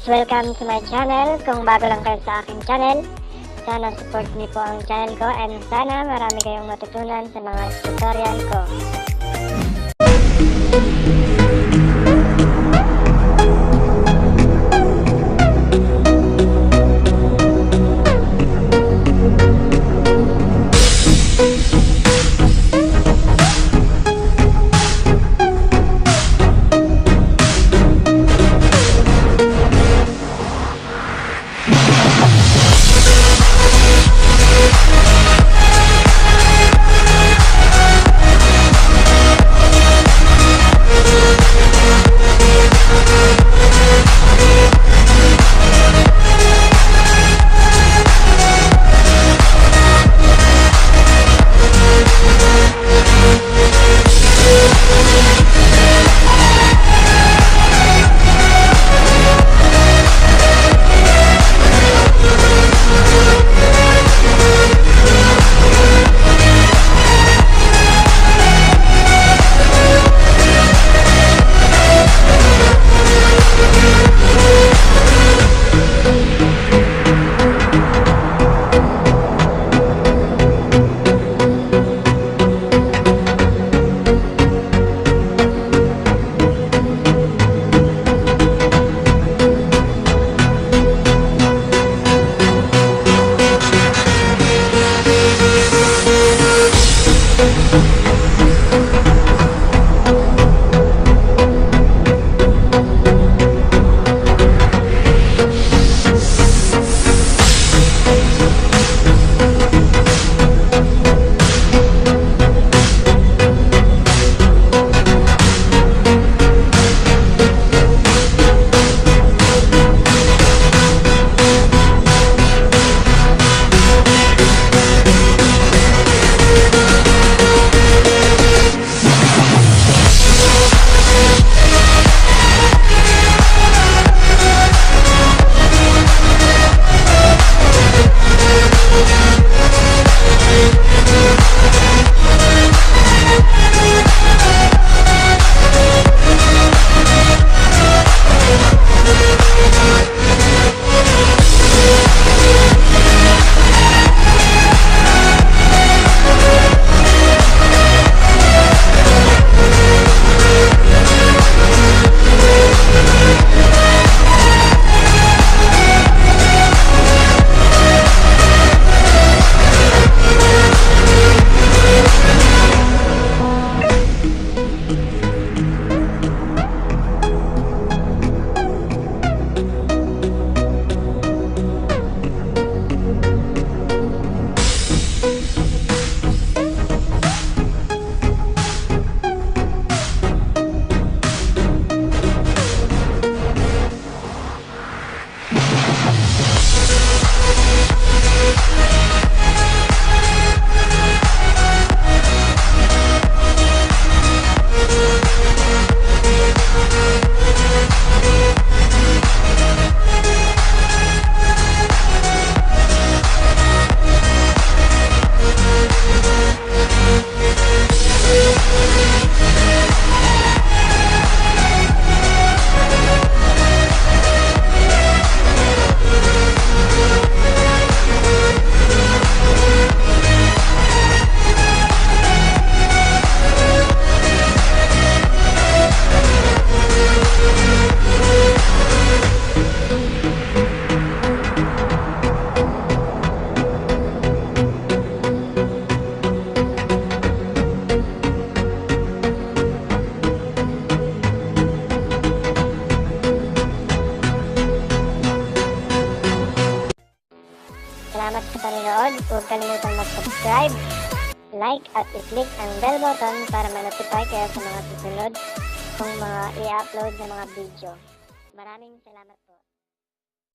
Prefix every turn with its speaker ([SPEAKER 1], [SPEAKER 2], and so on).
[SPEAKER 1] welcome to my channel. Kung bago lang kayo sa aking channel, sana support niyo po ang channel ko and sana marami kayong matutunan sa mga tutorial ko. Salamat sa panonood. Huwag kalimutang mag-subscribe, like at i-click ang bell button para ma-notify kayo sa mga susunod kong mga i-upload na mga video. Maraming salamat.